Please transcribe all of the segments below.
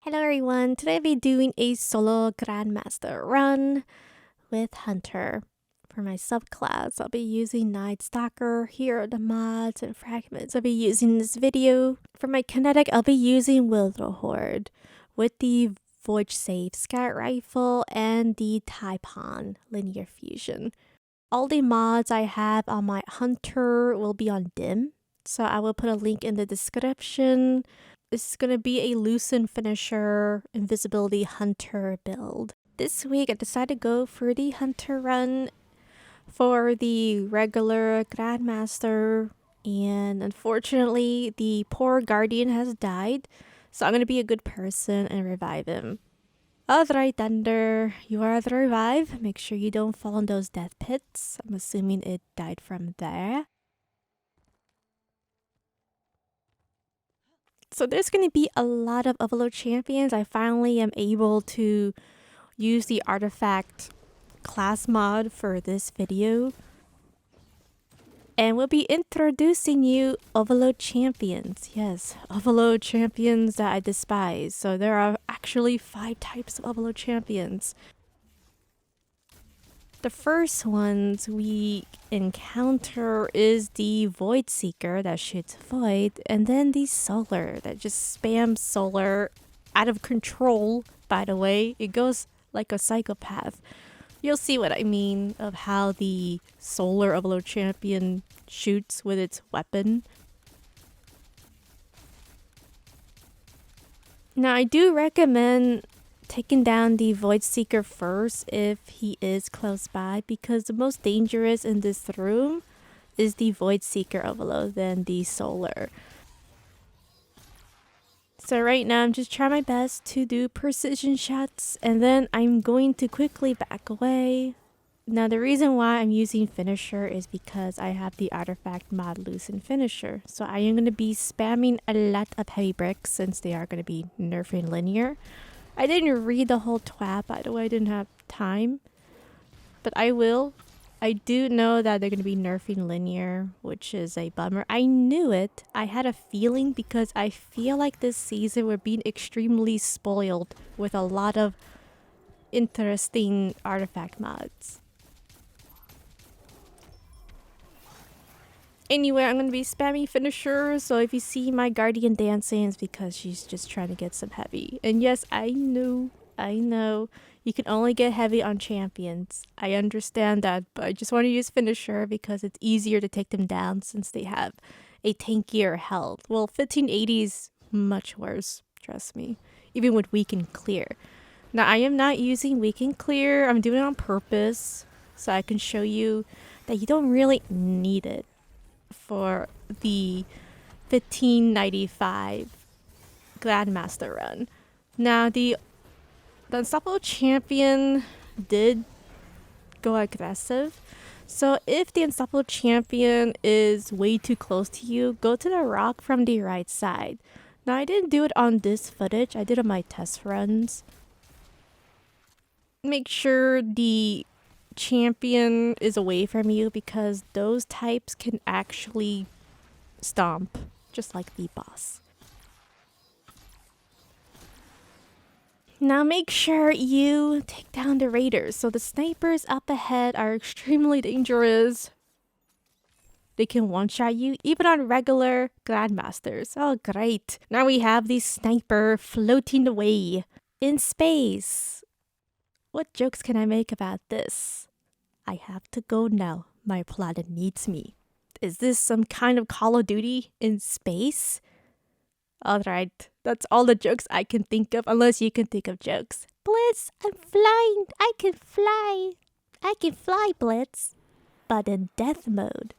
Hello everyone, today I'll be doing a solo Grandmaster run with Hunter. For my subclass, I'll be using Night Stalker. Here are the mods and fragments I'll be using in this video. For my kinetic, I'll be using Overlord with the Void Save Scout Rifle and the Taipan Linear Fusion. All the mods I have on my Hunter will be on dim, so I will put a link in the description. This is going to be a Lucent Finisher Invisibility Hunter build. This week I decided to go for the Hunter run for the regular Grandmaster, and unfortunately the poor Guardian has died, so I'm going to be a good person and revive him. Alright, Thunder, you are the revive. Make sure you don't fall in those death pits. I'm assuming it died from there. So there's going to be a lot of overlord champions. I finally am able to use the artifact class mod for this video. And we'll be introducing you overlord champions. Yes, overlord champions that I despise. So there are actually 5 types of overlord champions. The first ones we encounter is the Void Seeker that shoots Void, and then the Solar that just spams Solar out of control, by the way. It goes like a psychopath. You'll see what I mean of how the Solar Overlord Champion shoots with its weapon. Now, I do recommend taking down the Void Seeker first if he is close by, because the most dangerous in this room is the Void Seeker overload than the Solar. So right now I'm just trying my best to do precision shots, and then I'm going to quickly back away. Now the reason why I'm using Finisher is because I have the artifact mod Lucent Finisher. So I am going to be spamming a lot of heavy bricks since they are going to be nerfing linear. I didn't read the whole twab, by the way, I didn't have time. But I will. I do know that they're going to be nerfing linear, which is a bummer. I knew it. I had a feeling because I feel like this season we're being extremely spoiled with a lot of interesting artifact mods. Anyway, I'm going to be spamming Finisher, so if you see my Guardian dancing, it's because she's just trying to get some heavy. And yes, I know, you can only get heavy on champions. I understand that, but I just want to use Finisher because it's easier to take them down since they have a tankier health. Well, 1580 is much worse, trust me, even with weaken clear. Now, I am not using weaken clear. I'm doing it on purpose so I can show you that you don't really need it for the 1595 Grandmaster run. Now the Unstoppable Champion did go aggressive, so if the Unstoppable Champion is way too close to you, go to the rock from the right side. Now I didn't do it on this footage, I did it on my test runs. Make sure the champion is away from you because those types can actually stomp just like the boss. Now make sure you take down the raiders. So the snipers up ahead are extremely dangerous. They can one-shot you even on regular Grandmasters. Oh great. Now we have the sniper floating away in space. What jokes can I make about this? I have to go now. My planet needs me. Is this some kind of Call of Duty in space? Alright, that's all the jokes I can think of, unless you can think of jokes. Blitz, I'm flying. I can fly. I can fly, Blitz. But in death mode.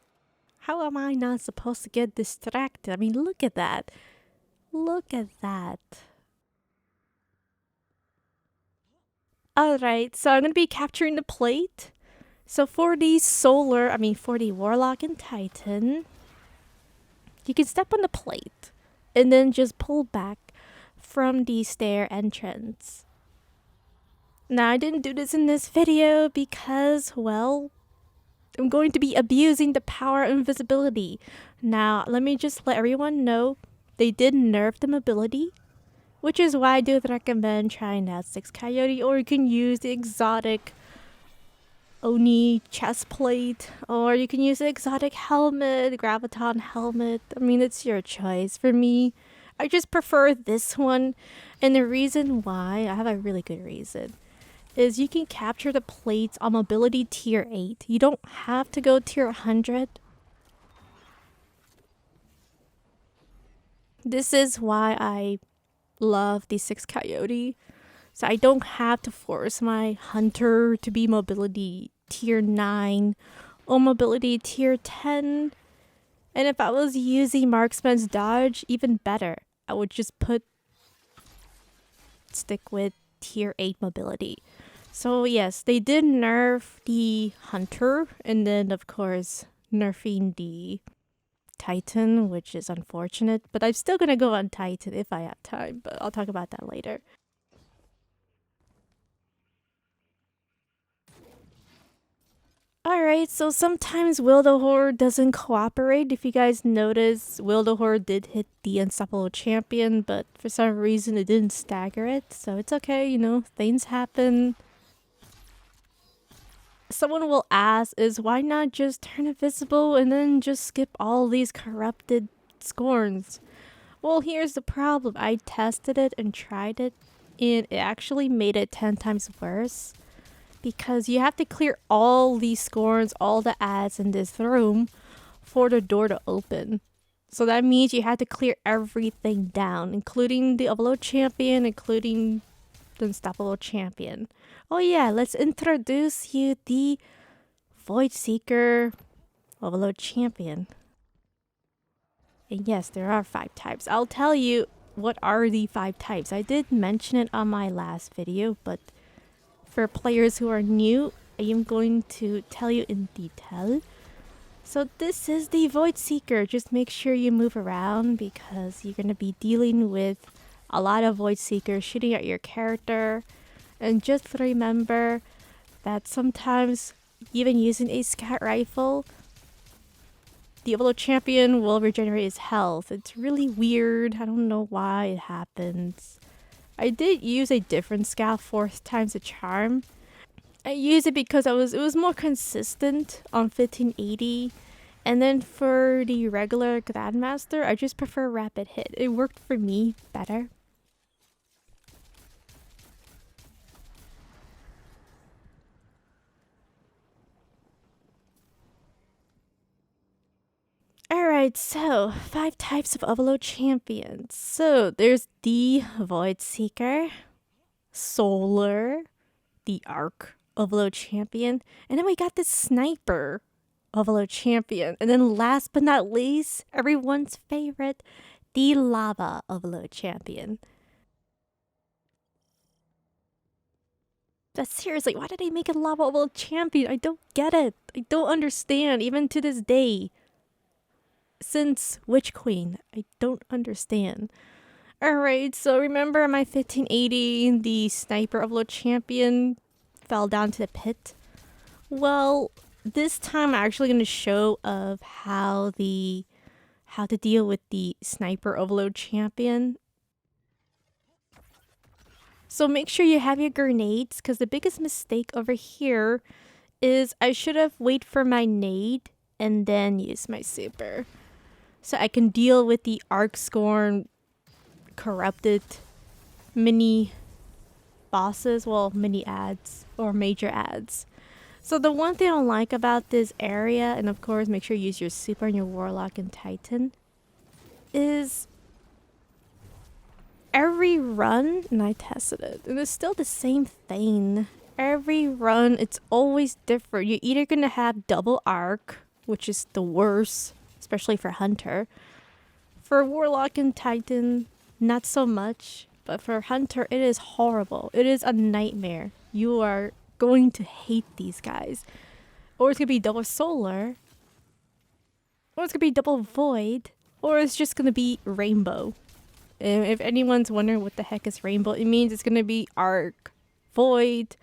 How am I not supposed to get distracted? I mean, look at that. Look at that. Alright, so I'm going to be capturing the plate. So for the for the Warlock and Titan, you can step on the plate and then just pull back from the stair entrance. Now I didn't do this in this video because, well, I'm going to be abusing the power of invisibility. Now let me just let everyone know they did nerf the mobility, which is why I do recommend trying out 6 Coyote, or you can use the exotic Oni chest plate, or you can use the exotic helmet, graviton helmet. I mean, it's your choice. For me, I just prefer this one, and the reason why, I have a really good reason, is you can capture the plates on mobility tier 8. You don't have to go tier 100. This is why I love the 6 Coyote. So I don't have to force my hunter to be mobility tier 9 or mobility tier 10. And if I was using marksman's dodge, even better. I would just stick with tier 8 mobility. So yes, they did nerf the hunter, and then of course nerfing the Titan, which is unfortunate, but I'm still gonna go on Titan if I have time, but I'll talk about that later. Alright, so sometimes Wildahor doesn't cooperate. If you guys notice, Wildahor did hit the Unstoppable Champion, but for some reason it didn't stagger it, so it's okay, you know, things happen. Someone will ask is why not just turn invisible and then just skip all these corrupted Scorns? Well, here's the problem. I tested it and tried it, and it actually made it 10 times worse. Because you have to clear all these Scorns, all the ads in this room for the door to open. So that means you have to clear everything down, including the Overlord Champion, including the Unstoppable Champion. Oh yeah, let's introduce you the Void Seeker Overlord Champion. And yes, there are 5 types. I'll tell you what are the 5 types. I did mention it on my last video, but for players who are new, I am going to tell you in detail. So this is the Void Seeker. Just make sure you move around because you're going to be dealing with a lot of Void Seekers shooting at your character. And just remember that sometimes even using a scout rifle, the Overlord Champion will regenerate his health. It's really weird. I don't know why it happens. I did use a different scout 4 times the charm. I used it because it was more consistent on 1580. And then for the regular Grandmaster, I just prefer rapid hit. It worked for me better. Alright, so 5 types of Overlord Champions. So there's the Void Seeker, Solar, the Arc Overlord Champion, and then we got the Sniper Overlord Champion. And then last but not least, everyone's favorite, the Lava Overlord Champion. But seriously, why did they make a Lava Overlord Champion? I don't get it. I don't understand, even to this day. Since Witch Queen, I don't understand. Alright, so remember my 1580, the Sniper Overlord Champion fell down to the pit? Well, this time I'm actually going to show of how to deal with the Sniper Overlord Champion. So make sure you have your grenades, because the biggest mistake over here is I should have waited for my nade and then use my super. So I can deal with the Arc Scorn corrupted mini bosses, well, mini ads or major ads. So the one thing I don't like about this area, and of course make sure you use your super and your warlock and titan, is every run, and I tested it, and it's still the same thing. Every run, it's always different. You're either gonna have double arc, which is the worst, especially for hunter. For warlock and titan, not so much, but for hunter, it is horrible. It is a nightmare. You are going to hate these guys. Or it's gonna be double solar, or it's gonna be double void, or it's just gonna be rainbow. And if anyone's wondering what the heck is rainbow, it means it's gonna be arc void,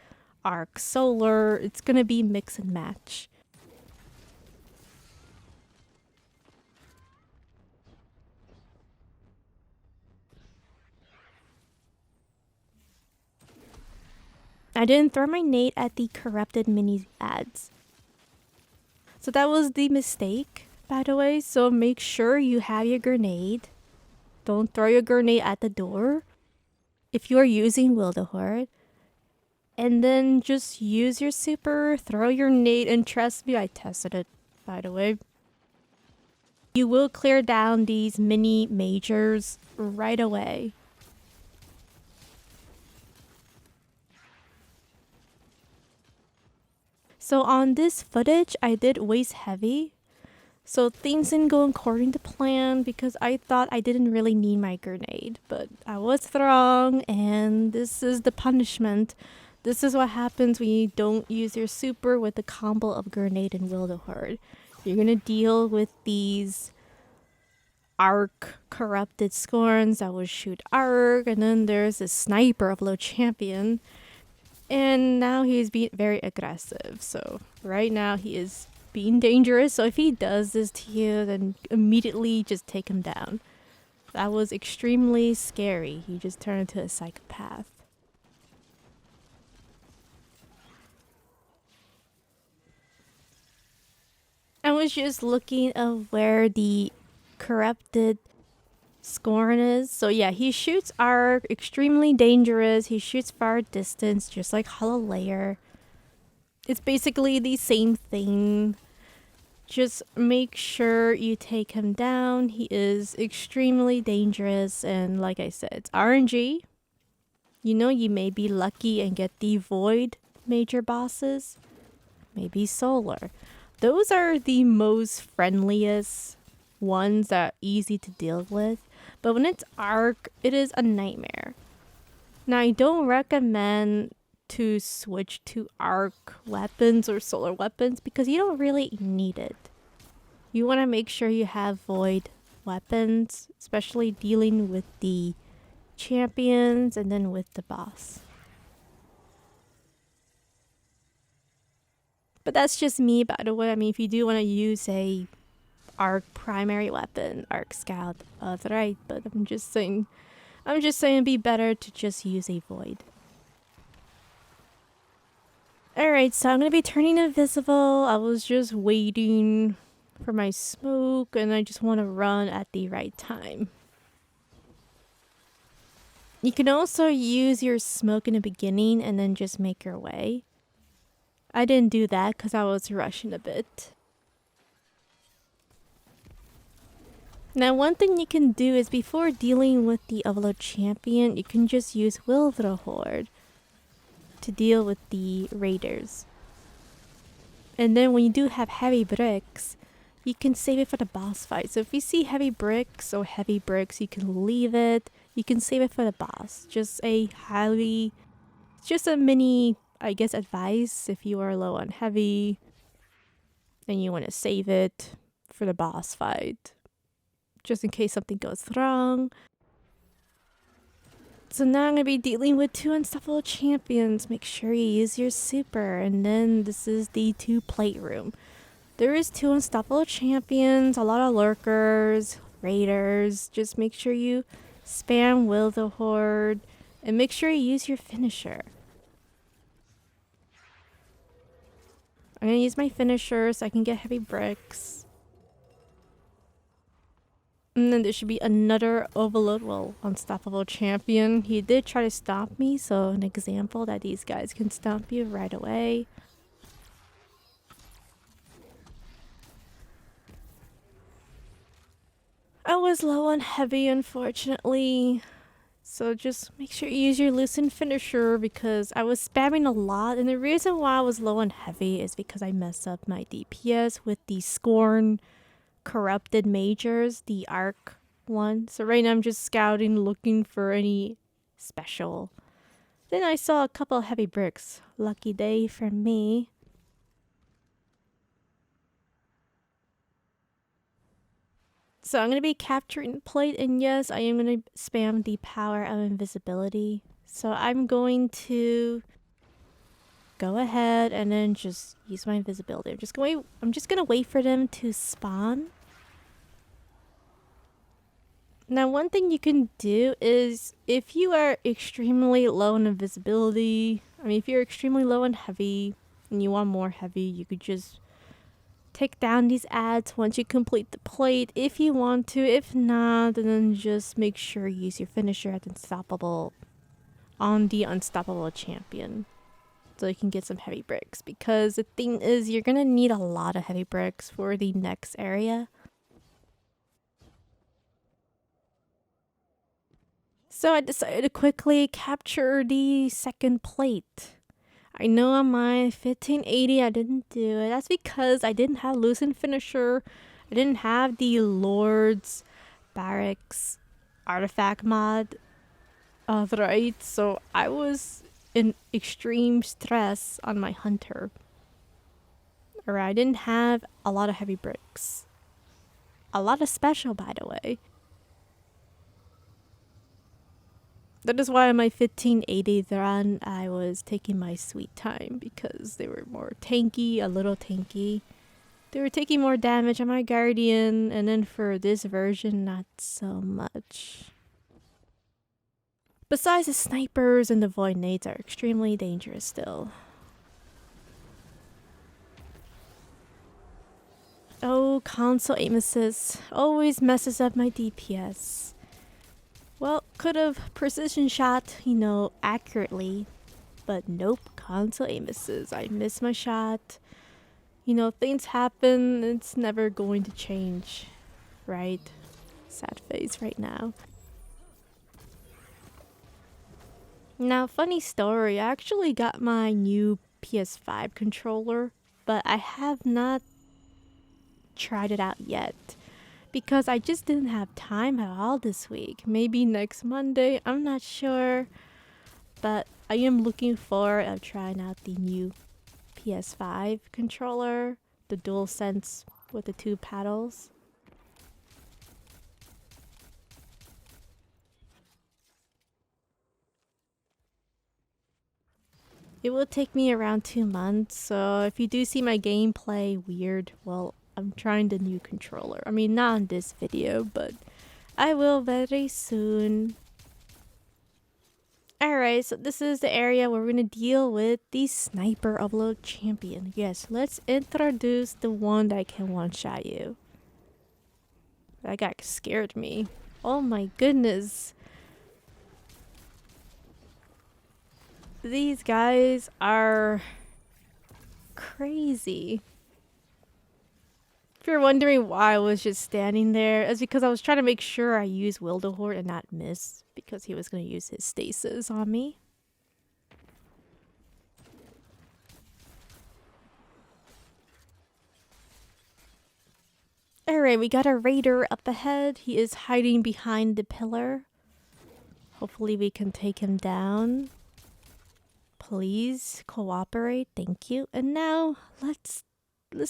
arc solar. It's gonna be mix and match. I didn't throw my nade at the corrupted mini ads. So that was the mistake, by the way. So make sure you have your grenade. Don't throw your grenade at the door if you are using Wildehorde. And then just use your super, throw your nade, and trust me, I tested it, by the way. You will clear down these mini majors right away. So on this footage, I did waste heavy. So things didn't go according to plan because I thought I didn't really need my grenade. But I was wrong, and this is the punishment. This is what happens when you don't use your super with the combo of grenade and Wildehorde. You're gonna deal with these arc corrupted Scorns that will shoot arc, and then there's a sniper of low champion. And now he's being very aggressive. So right now he is being dangerous. So if he does this to you, then immediately just take him down. That was extremely scary. He just turned into a psychopath. I was just looking at where the corrupted Scorn is. So yeah, he shoots arc, extremely dangerous. He shoots far distance, just like Hollow Layer. It's basically the same thing. Just make sure you take him down. He is extremely dangerous, and like I said, it's RNG. You know, you may be lucky and get the Void major bosses. Maybe Solar. Those are the most friendliest ones that are easy to deal with. But when it's arc, it is a nightmare. Now, I don't recommend to switch to arc weapons or solar weapons because you don't really need it. You want to make sure you have void weapons, especially dealing with the champions and then with the boss. But that's just me, by the way. I mean, if you do want to use a arc primary weapon, arc scout, right, but I'm just saying it'd be better to just use a void. Alright, so I'm gonna be turning invisible. I was just waiting for my smoke, and I just want to run at the right time. You can also use your smoke in the beginning and then just make your way. I didn't do that because I was rushing a bit. Now, one thing you can do is before dealing with the overlord champion, you can just use Wildehorde to deal with the raiders. And then when you do have heavy bricks, you can save it for the boss fight. So if you see heavy bricks or heavy bricks, you can leave it. You can save it for the boss. Just a mini, I guess, advice if you are low on heavy and you want to save it for the boss fight, just in case something goes wrong. So now I'm going to be dealing with 2 unstoppable champions. Make sure you use your super. And then this is the 2 plate room. There is 2 unstoppable champions, a lot of lurkers, raiders. Just make sure you spam Wildehorde and make sure you use your finisher. I'm going to use my finisher so I can get heavy bricks. And then there should be another overload, unstoppable champion. He did try to stop me, so an example that these guys can stomp you right away. I was low on heavy, unfortunately. So just make sure you use your Lucent Finisher because I was spamming a lot. And the reason why I was low on heavy is because I messed up my DPS with the Scorn corrupted majors, the arc one. So right now I'm just scouting, looking for any special. Then I saw a couple of heavy bricks. Lucky day for me. So I'm going to be capturing plate, and yes, I am going to spam the power of invisibility. So I'm going to go ahead and then just use my invisibility. I'm just gonna wait for them to spawn. Now, one thing you can do is if you are extremely low in invisibility, if you're extremely low in heavy and you want more heavy, you could just take down these ads once you complete the plate if you want to. If not, then just make sure you use your finisher at unstoppable on the unstoppable champion so you can get some heavy bricks, because the thing is you're gonna need a lot of heavy bricks for the next area. So I decided to quickly capture the second plate. I know on my 1580 I didn't do it. That's because I didn't have Lucent Finisher. I didn't have the Lord's Barracks artifact mod authorized. So I was in extreme stress on my hunter. Or I didn't have a lot of heavy bricks. A lot of special, by the way. That is why on my 1580 run, I was taking my sweet time, because they were more tanky, a little tanky. They were taking more damage on my Guardian, and then for this version, not so much. Besides, the snipers and the void nades are extremely dangerous still. Oh, console aim assist always messes up my DPS. Well, could have precision shot, accurately. But nope, console aim assist. I missed my shot. Things happen. It's never going to change. Right? Sad face right now. Now, funny story. I actually got my new PS5 controller, but I have not tried it out yet, because I just didn't have time at all this week. Maybe next Monday, I'm not sure. But I am looking forward to trying out the new PS5 controller, the DualSense with the 2 paddles. It will take me around 2 months, so if you do see my gameplay weird, well, I'm trying the new controller. Not in this video, but I will very soon. Alright, so this is the area where we're going to deal with the Sniper Overlord champion. Yes, let's introduce the one that can one-shot you. That guy scared me. Oh my goodness. These guys are crazy. If you're wondering why I was just standing there, it's because I was trying to make sure I use Wildehorde and not miss, because he was going to use his stasis on me. Alright, we got a raider up ahead. He is hiding behind the pillar. Hopefully we can take him down. Please cooperate. Thank you. And now let's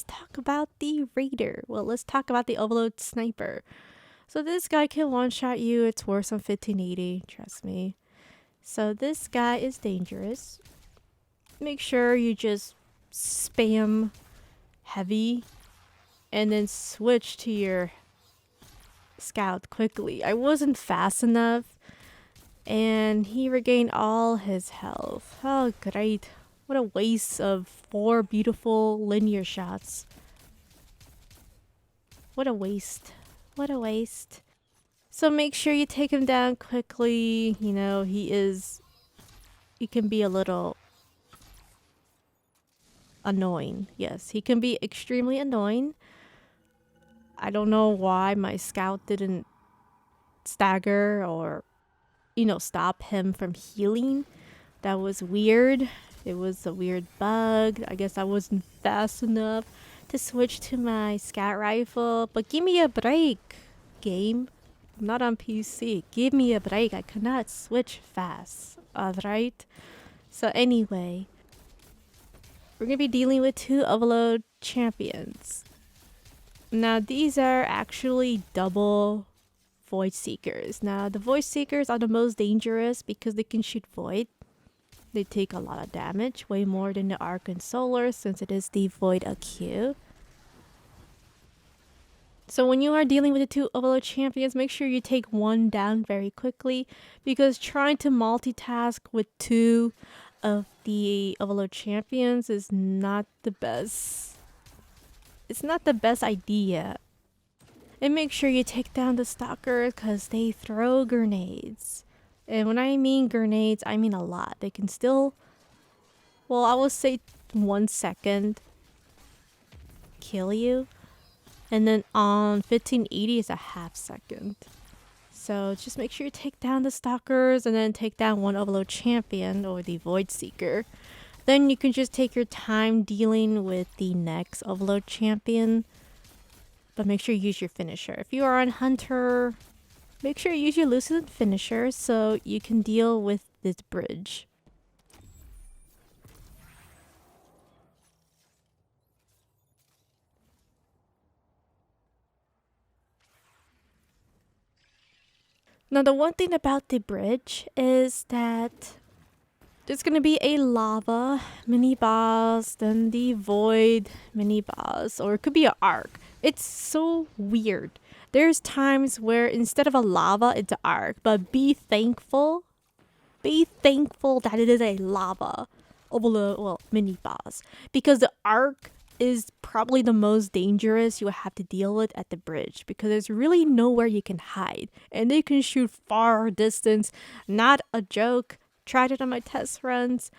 talk about the raider. Well, let's talk about the Overlord sniper. So this guy can one-shot you. It's worse on 1580, trust me. So this guy is dangerous. Make sure you just spam heavy and then switch to your scout quickly. I wasn't fast enough, and he regained all his health. Oh, great. What a waste of 4 beautiful linear shots. What a waste. What a waste. So make sure you take him down quickly. He can be a little annoying. Yes, he can be extremely annoying. I don't know why my scout didn't stagger or, stop him from healing. That was weird. It was a weird bug. I guess I wasn't fast enough to switch to my scout rifle. But give me a break, game. I'm not on PC. Give me a break. I cannot switch fast. Alright? So anyway, we're going to be dealing with 2 Overlord champions. Now these are actually double Void Seekers. Now the Void Seekers are the most dangerous because they can shoot Void. They take a lot of damage, way more than the Arc and Solar, since it is the Void AQ. So when you are dealing with the two overlord champions, make sure you take one down very quickly, because trying to multitask with two of the overlord champions is not the best. It's not the best idea. And make sure you take down the stalkers, because they throw grenades. And when I mean grenades, I mean a lot. They can still, well, I will say 1 second kill you. And then on 1580 is a half second. So just make sure you take down the stalkers and then take down one overlord champion or the void seeker. Then you can just take your time dealing with the next overlord champion. But make sure you use your finisher. If you are on hunter, make sure you use your Lucent Finisher so you can deal with this bridge. Now the one thing about the bridge is that there's gonna be a lava mini boss, then the void mini boss, or it could be an arc. It's so weird. There's times where instead of a lava, it's an arc, but be thankful that it is a lava overlord, well, mini boss, because the arc is probably the most dangerous you will have to deal with at the bridge, because there's really nowhere you can hide and they can shoot far distance. Not a joke. Tried it on my test runs.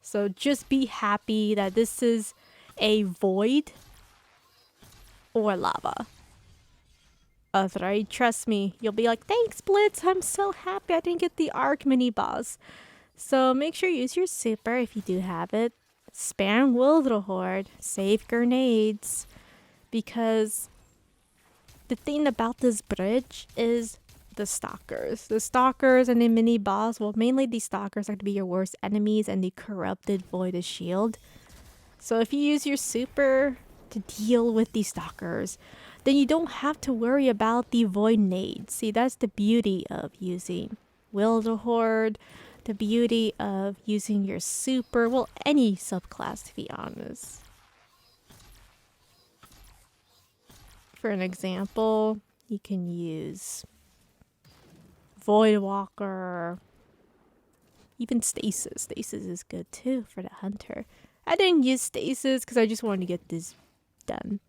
So just be happy that this is a void or lava. Right? Trust me, you'll be like, thanks Blitz, I'm so happy I didn't get the arc mini boss. So make sure you use your super if you do have it. Spam Overlord, save grenades, because the thing about this bridge is the stalkers. The stalkers and the mini boss, well, mainly the stalkers are going to be your worst enemies, and the corrupted void is shield. So if you use your super to deal with the stalkers, then you don't have to worry about the void nades. See, that's the beauty of using Overlord, the beauty of using your super, well, any subclass to be honest. For an example, you can use Void Walker, even Stasis. Stasis is good too for the hunter. I didn't use Stasis because I just wanted to get this done.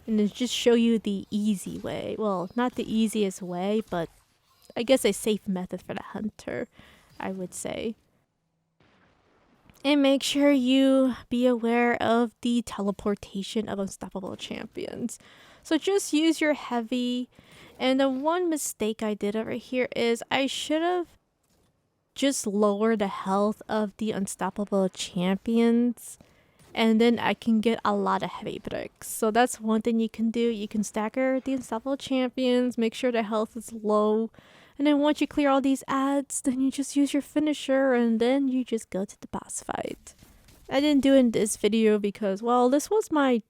And then just show you the easy way. Well, not the easiest way, but I guess a safe method for the hunter, I would say. And make sure you be aware of the teleportation of unstoppable champions. So just use your heavy. And the one mistake I did over here is I should have just lowered the health of the unstoppable champions, and then I can get a lot of heavy bricks. So that's one thing you can do. You can stagger the unstoppable champions, make sure the health is low, and then once you clear all these ads, then you just use your finisher and then you just go to the boss fight. I didn't do it in this video because, well, this was my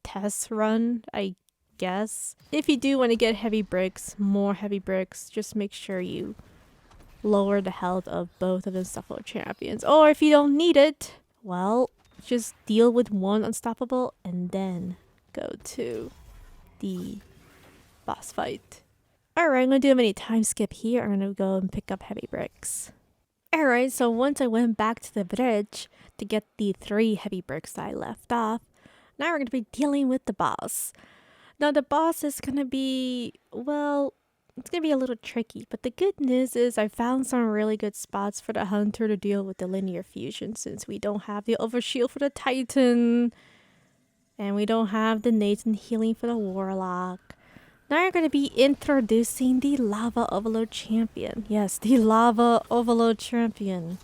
test run, I guess. If you do want to get heavy bricks, more heavy bricks, just make sure you lower the health of both of the unstoppable champions. Or if you don't need it, well, just deal with one unstoppable and then go to the boss fight. Alright, I'm going to do a mini time skip here. I'm going to go and pick up heavy bricks. Alright, so once I went back to the bridge to get the 3 heavy bricks that I left off, now we're going to be dealing with the boss. Now the boss is going to be, well, it's going to be a little tricky, but the good news is I found some really good spots for the hunter to deal with the linear fusion, since we don't have the overshield for the Titan, and we don't have the nades and healing for the warlock. Now we're going to be introducing the Lava Overlord Champion. Yes, the Lava Overlord Champion.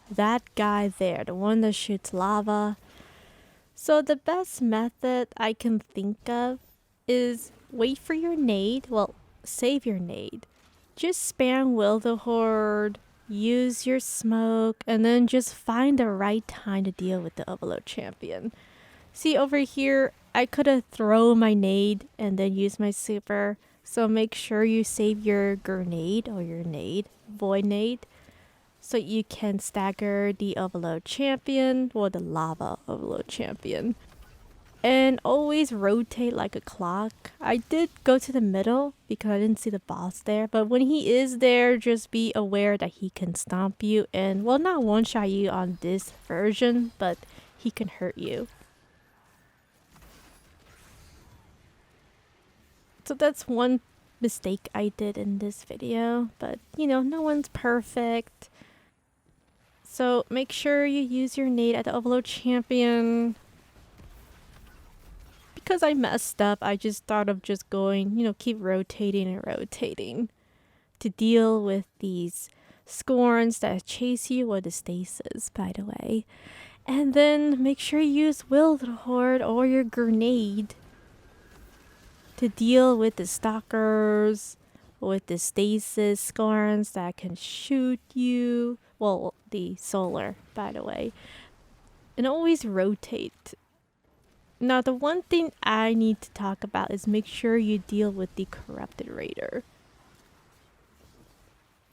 That guy there, the one that shoots lava. So the best method I can think of is wait for your nade. Well, save your nade. Just spam Overlord, use your smoke, and then just find the right time to deal with the Overlord Champion. See over here, I could have thrown my nade and then use my super. So make sure you save your grenade or your nade, void nade, so you can stagger the Overlord Champion or the Lava Overlord Champion. And always rotate like a clock. I did go to the middle because I didn't see the boss there, but when he is there, just be aware that he can stomp you and, well, not one-shot you on this version, but he can hurt you. So that's one mistake I did in this video, but you know, no one's perfect. So make sure you use your nade at the overlord champion. Because I messed up, I just thought of just going, you know, keep rotating and rotating to deal with these Scorns that chase you, or the stasis, by the way. And then make sure you use Overlord or your grenade to deal with the stalkers, with the stasis Scorns that can shoot you. Well, the solar, by the way. And always rotate. Now, the one thing I need to talk about is make sure you deal with the corrupted raider.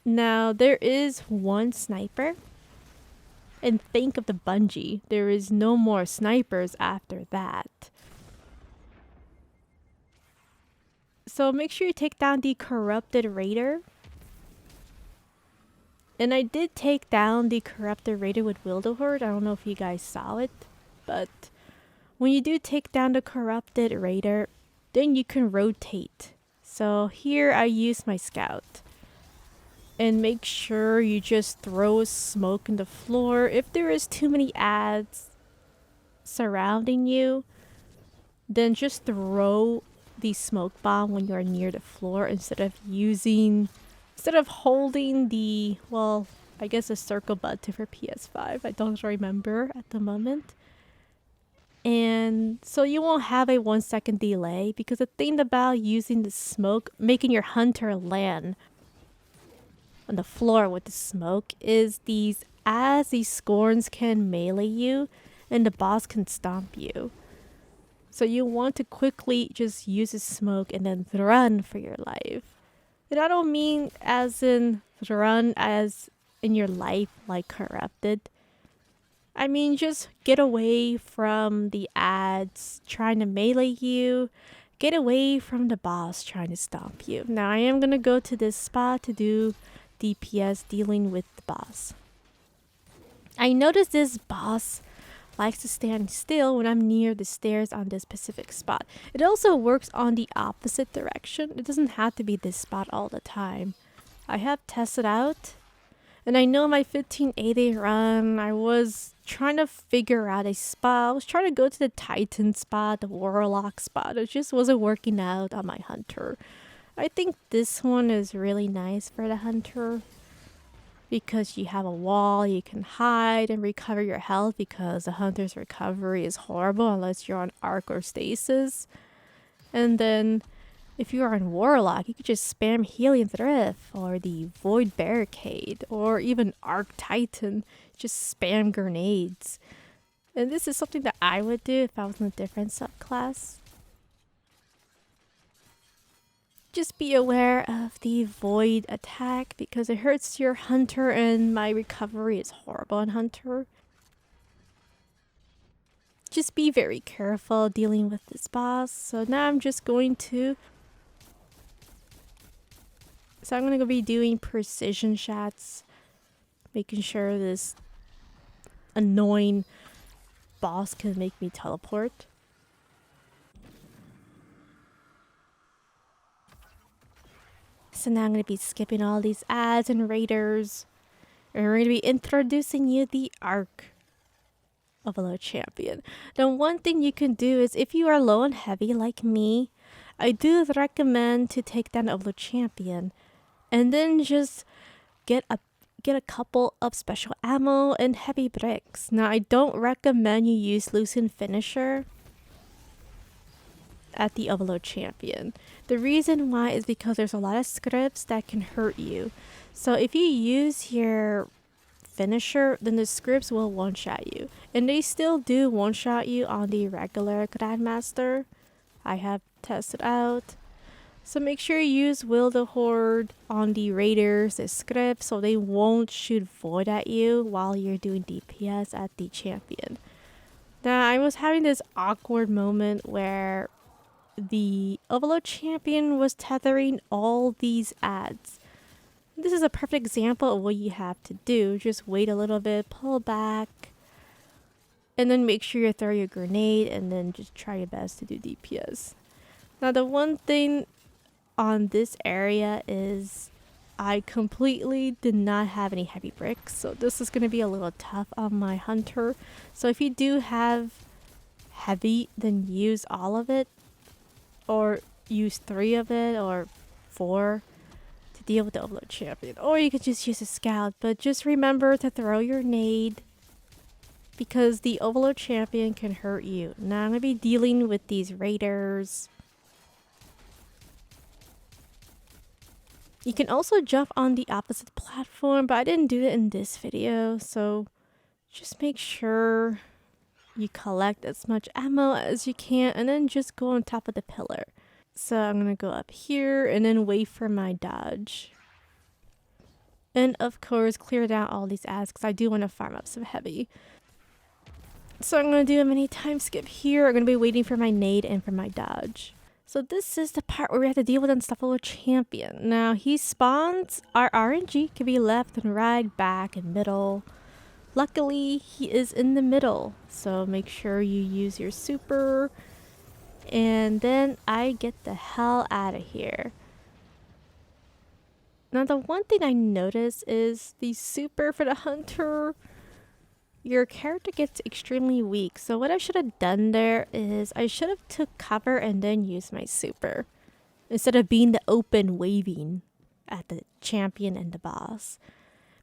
Now, there is one sniper. And think of the bungee. There is no more snipers after that. So make sure you take down the corrupted raider. And I did take down the corrupted raider with Wildehorde. I don't know if you guys saw it, but when you do take down the corrupted raider, then you can rotate. So here I use my scout. And make sure you just throw smoke in the floor. If there is too many ads surrounding you, then just throw the smoke bomb when you're near the floor instead of holding the, well, I guess a circle button for PS5. I don't remember at the moment. And so you won't have a 1 second delay, because the thing about using the smoke, making your hunter land on the floor with the smoke, is as these Scorns can melee you and the boss can stomp you. So you want to quickly just use the smoke and then run for your life. And I don't mean as in run as in your life like corrupted. I mean, just get away from the ads trying to melee you. Get away from the boss trying to stomp you. Now, I am going to go to this spot to do DPS dealing with the boss. I noticed this boss likes to stand still when I'm near the stairs on this specific spot. It also works on the opposite direction. It doesn't have to be this spot all the time. I have tested out. And I know my 1580 run, I was trying to figure out a spot. I was trying to go to the Titan spot, the Warlock spot. It just wasn't working out on my Hunter. I think this one is really nice for the Hunter, because you have a wall, you can hide and recover your health, because the Hunter's recovery is horrible unless you're on Arc or Stasis. And then if you are on Warlock, you could just spam Helium Thrift or the Void Barricade or even Arc Titan. Just spam grenades. And this is something that I would do if I was in a different subclass. Just be aware of the Void attack because it hurts your Hunter, and my recovery is horrible on Hunter. Just be very careful dealing with this boss. So now I'm just going to... So I'm going to be doing precision shots, making sure this annoying boss can make me teleport. So now I'm going to be skipping all these ads and raiders. And we're going to be introducing you the Arc Overlord Champion. Now, one thing you can do is, if you are low on heavy like me, I do recommend to take down Overlord Champion. And then just get a couple of special ammo and heavy bricks. Now, I don't recommend you use Lucent Finisher at the Overlord Champion. The reason why is because there's a lot of scripts that can hurt you. So if you use your finisher, then the scripts will one-shot you. And they still do one-shot you on the regular Grandmaster. I have tested out. So make sure you use Will the Horde on the raiders, the scripts, so they won't shoot void at you while you're doing DPS at the champion. Now, I was having this awkward moment where the Overlord champion was tethering all these ads. This is a perfect example of what you have to do. Just wait a little bit, pull back, and then make sure you throw your grenade, and then just try your best to do DPS. Now, the one thing on this area is I completely did not have any heavy bricks, so this is going to be a little tough on my hunter. So if you do have heavy, then use all of it, or use 3 of it, or 4 to deal with the Overlord champion. Or you could just use a scout, but just remember to throw your nade, because the Overlord champion can hurt you. Now I'm going to be dealing with these raiders. You can also jump on the opposite platform, but I didn't do it in this video, so just make sure you collect as much ammo as you can, and then just go on top of the pillar. So I'm gonna go up here and then wait for my dodge. And of course, clear down all these ads because I do want to farm up some heavy. So I'm gonna do a mini time skip here. I'm gonna be waiting for my nade and for my dodge. So this is the part where we have to deal with Unstoppable Champion. Now he spawns, our RNG can be left and right, back and middle. Luckily he is in the middle, so make sure you use your super. And then I get the hell out of here. Now the one thing I noticed is the super for the hunter, your character gets extremely weak. So what I should have done there is I should have took cover and then used my super, instead of being the open waving at the champion and the boss.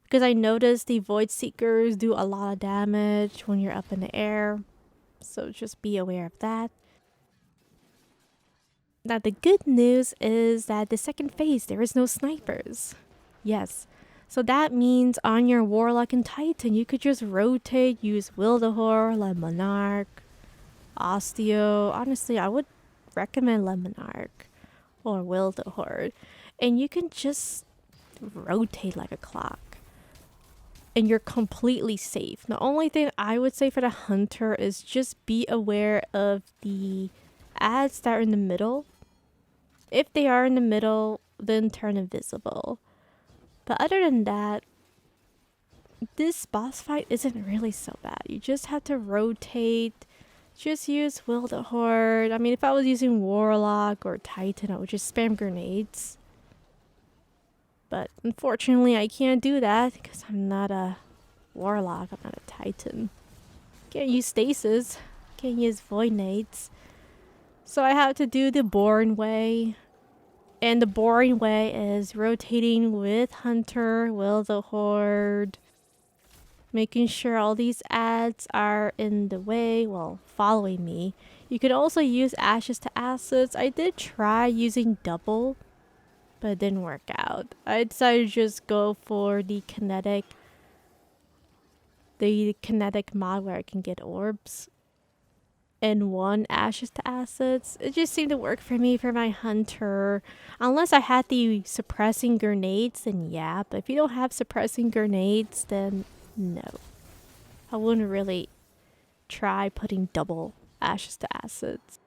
Because I noticed the Void Seekers do a lot of damage when you're up in the air. So just be aware of that. Now the good news is that the second phase there is no snipers. Yes. So that means on your Warlock and Titan, you could just rotate, use Wildahor, Le Monarch, Osteo. Honestly, I would recommend Le Monarch or Wildahor. And you can just rotate like a clock. And you're completely safe. The only thing I would say for the hunter is just be aware of the ads that are in the middle. If they are in the middle, then turn invisible. But other than that, this boss fight isn't really so bad. You just have to rotate. Just use Will the Horde. I mean, if I was using Warlock or Titan, I would just spam grenades. But unfortunately, I can't do that because I'm not a Warlock. I'm not a Titan. Can't use stasis. Can't use Void Nades. So I have to do the boring way. And the boring way is rotating with Hunter, Will the Horde, making sure all these ads are in the way, well, following me. You could also use Ashes to Assets. I did try using double, but it didn't work out. I decided to just go for the kinetic mod where I can get orbs. And 1 Ashes to Assets. It just seemed to work for me for my hunter. Unless I had the suppressing grenades, then yeah. But if you don't have suppressing grenades, then no. I wouldn't really try putting double Ashes to Assets.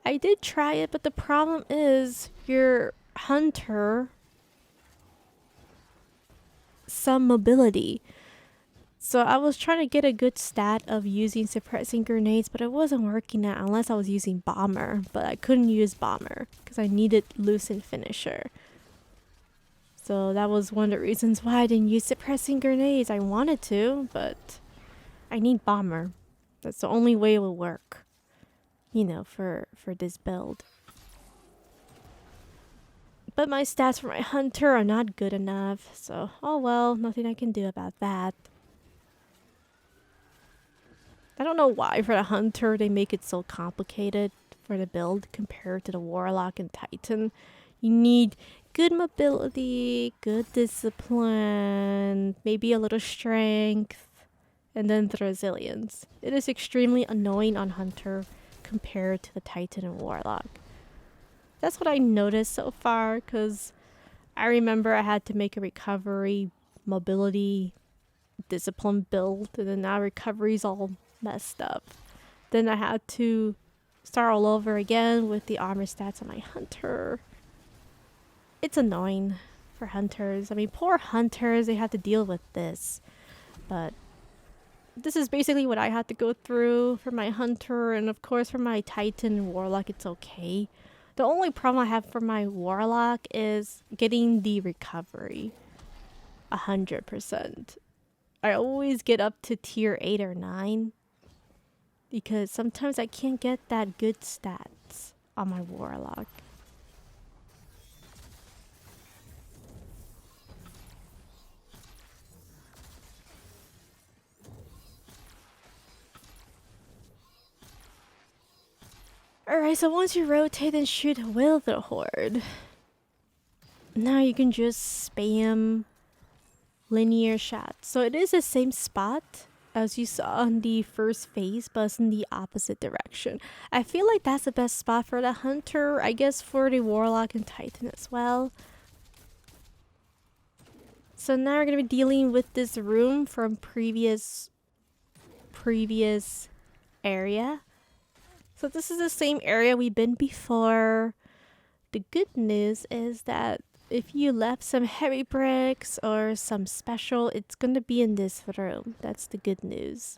I did try it, but the problem is your hunter some mobility. So I was trying to get a good stat of using suppressing grenades, but it wasn't working out unless I was using bomber. But I couldn't use bomber because I needed Lucent Finisher. So that was one of the reasons why I didn't use suppressing grenades. I wanted to, but I need bomber. That's the only way it will work, you know, for this build. But my stats for my hunter are not good enough, so oh well, nothing I can do about that. I don't know why for the hunter they make it so complicated for the build compared to the Warlock and Titan. You need good mobility, good discipline, maybe a little strength, and then the resilience. It is extremely annoying on hunter compared to the Titan and Warlock. That's what I noticed so far, because I remember I had to make a recovery, mobility, discipline build, and then now recovery's all messed up. Then I had to start all over again with the armor stats on my hunter. It's annoying for hunters. I mean, poor hunters, they have to deal with this. But this is basically what I had to go through for my hunter, and of course for my Titan warlock, it's okay. The only problem I have for my warlock is getting the recovery. 100%. I always get up to tier 8 or 9 because sometimes I can't get that good stats on my warlock. Alright, so once you rotate and shoot with the horde, now you can just spam linear shots. So it is the same spot as you saw on the first phase, but it's in the opposite direction. I feel like that's the best spot for the hunter, I guess for the warlock and titan as well. So now we're going to be dealing with this room from previous area. So this is the same area we've been before. The good news is that if you left some heavy bricks or some special, it's going to be in this room. That's the good news.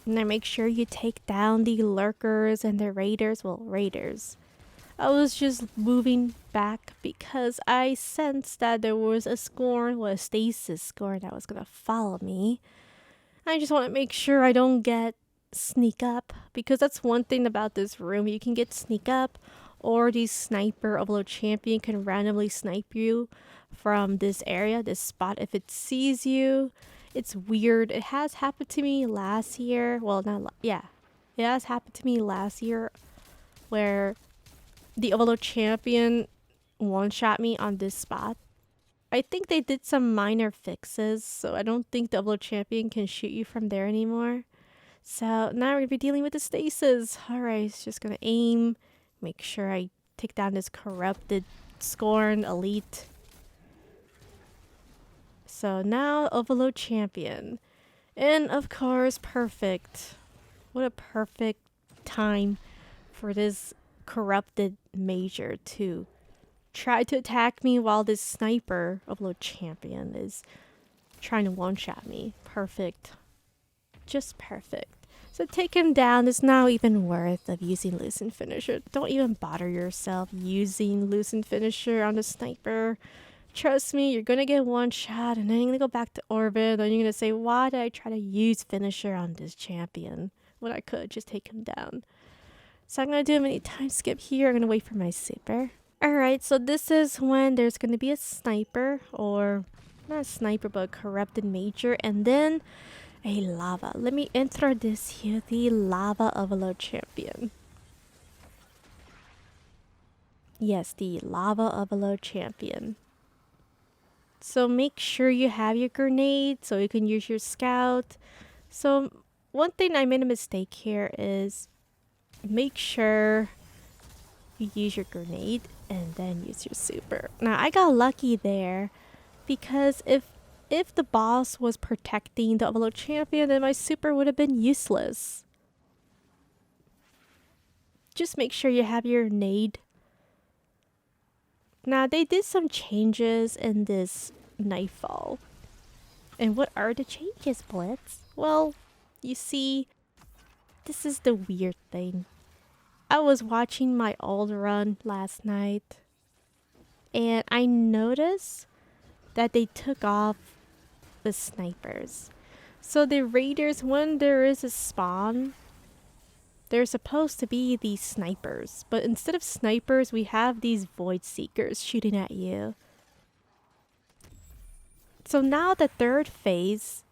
Now make sure you take down the lurkers and the raiders. Well, raiders. I was just moving back because I sensed that there was a Scorn, well, a stasis Scorn that was going to follow me. I just want to make sure I don't get sneak up, because that's one thing about this room. You can get sneak up, or the sniper overlord champion can randomly snipe you from this area, this spot. If it sees you, it's weird. It has happened to me last year. Well, it has happened to me last year where the overlord champion one-shot me on this spot. I think they did some minor fixes, so I don't think the overlord champion can shoot you from there anymore. So now we're going to be dealing with the stasis. Alright, it's just going to aim. Make sure I take down this corrupted Scorn elite. So now overlord champion. And of course, perfect. What a perfect time for this corrupted major to try to attack me while this sniper overlord champion is trying to one-shot me. Perfect. Just perfect. So take him down. It's not even worth of using Lucent Finisher. Don't even bother yourself using Lucent Finisher on the sniper. Trust me, you're gonna get one shot and then you're gonna go back to orbit and you're gonna say, why did I try to use Finisher on this champion when I could just take him down? So I'm gonna do a mini time skip here. I'm gonna wait for my super. Alright, so this is when there's gonna be a sniper, or not a sniper but a corrupted major, and then a lava. Let me introduce you the lava overlord champion. Yes, the lava overlord champion. So make sure you have your grenade so you can use your scout. So one thing I made a mistake here is make sure you use your grenade and then use your super. Now I got lucky there because if the boss was protecting the overlord champion, then my super would have been useless. Just make sure you have your nade. Now they did some changes in this Nightfall. And what are the changes, Blitz? Well, you see, this is the weird thing. I was watching my old run last night and I noticed that they took off the snipers. So the raiders, when there is a spawn, they're supposed to be these snipers, but instead of snipers we have these void seekers shooting at you. So now the third phase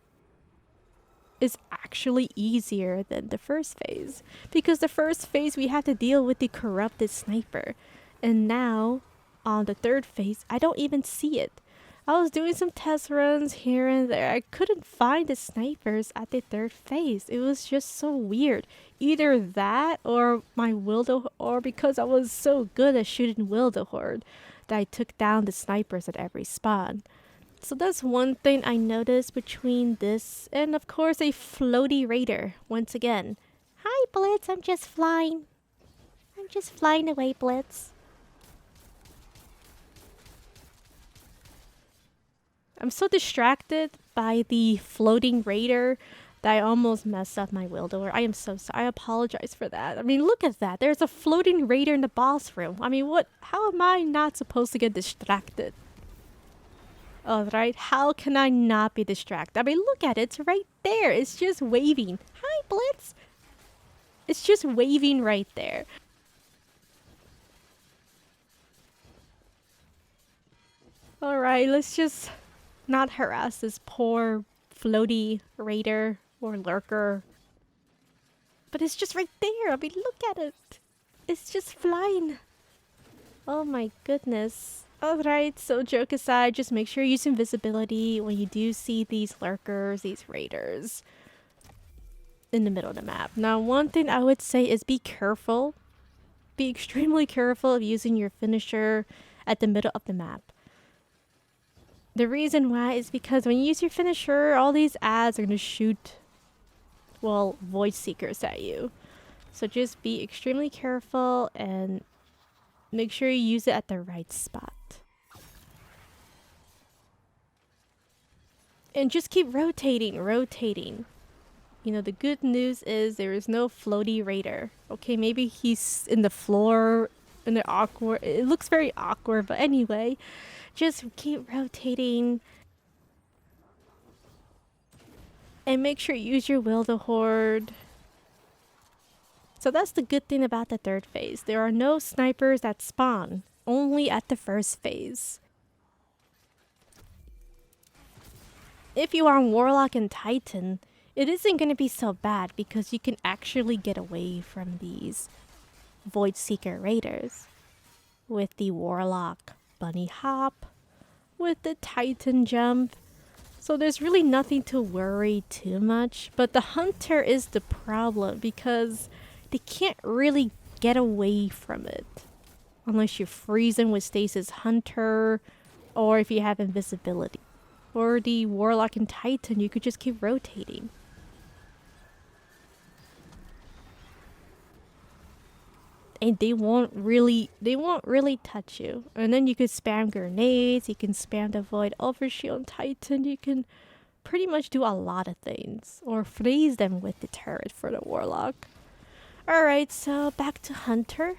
is actually easier than the first phase, because the first phase we had to deal with the corrupted sniper, and now on the third phase I don't even see it. I was doing some test runs here and there. I couldn't find the snipers at the third phase. It was just so weird. Either that or my Wilder, or because I was so good at shooting Wilder Horde, that I took down the snipers at every spawn. So that's one thing I noticed between this and of course a floaty raider once again. Hi Blitz, I'm just flying. I'm just flying away, Blitz. I'm so distracted by the floating raider that I almost messed up my Wilder. I am so sorry. I apologize for that. I mean, look at that. There's a floating raider in the boss room. I mean, what? How am I not supposed to get distracted? Alright, how can I not be distracted? I mean, look at it. It's right there. It's just waving. Hi, Blitz. It's just waving right there. Alright, let's just not harass this poor floaty raider or lurker. But it's just right there. I mean, look at it. It's just flying. Oh my goodness. Alright, so joke aside, just make sure you use invisibility when you do see these lurkers, these raiders in the middle of the map. Now, one thing I would say is be careful. Be extremely careful of using your finisher at the middle of the map. The reason why is because when you use your finisher, all these ads are going to shoot, well, void seekers at you. So just be extremely careful and make sure you use it at the right spot. And just keep rotating. You know, the good news is there is no floaty raider. Okay, maybe he's in the floor, in the awkward. It looks very awkward, but anyway, just keep rotating. And make sure you use your will to hoard. So that's the good thing about the third phase. There are no snipers that spawn, only at the first phase. If you are on Warlock and Titan, it isn't going to be so bad because you can actually get away from these Void Seeker Raiders. With the Warlock Bunny Hop, with the Titan Jump. So there's really nothing to worry too much. But the Hunter is the problem because they can't really get away from it. Unless you freeze them with Stasis Hunter or if you have invisibility. For the Warlock and Titan, you could just keep rotating. And they won't really touch you. And then you could spam grenades, you can spam the Void Overshield on Titan, you can pretty much do a lot of things. Or freeze them with the turret for the Warlock. Alright, so back to Hunter.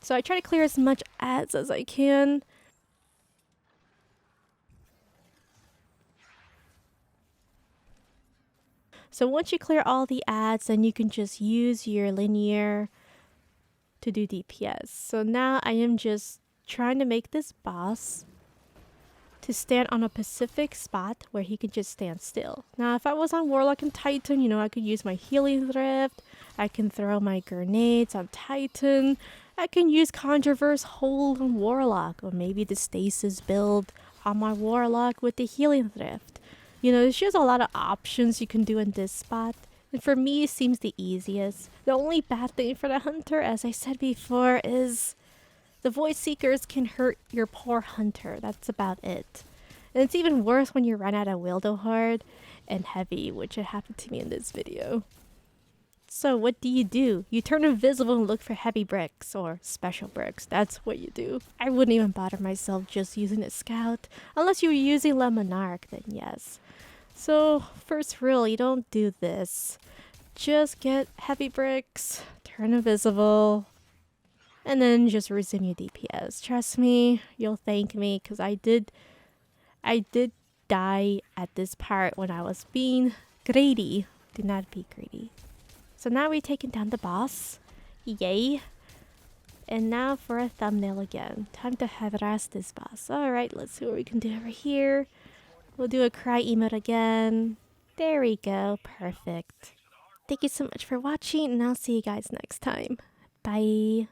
So I try to clear as much ads as I can. So once you clear all the ads, then you can just use your linear to do DPS. So now I am just trying to make this boss to stand on a specific spot where he can just stand still. Now if I was on Warlock and Titan, you know, I could use my healing thrift, I can throw my grenades on Titan, I can use Controverse Hold on Warlock, or maybe the Stasis build on my Warlock with the healing thrift. You know, there's just a lot of options you can do in this spot. And for me, it seems the easiest. The only bad thing for the Hunter, as I said before, is the Void Seekers can hurt your poor Hunter. That's about it. And it's even worse when you run out of Wilderhard and Heavy, which happened to me in this video. So what do? You turn invisible and look for heavy bricks or special bricks. That's what you do. I wouldn't even bother myself just using a scout. Unless you were using Le Monarch, then yes. So first rule, you don't do this. Just get heavy bricks, turn invisible, and then just resume your DPS. Trust me, you'll thank me because I did die at this part when I was being greedy. Do not be greedy. So now we're taking down the boss. Yay. And now for a thumbnail again. Time to harass this boss. Alright, let's see what we can do over here. We'll do a cry emote again. There we go. Perfect. Thank you so much for watching, and I'll see you guys next time. Bye.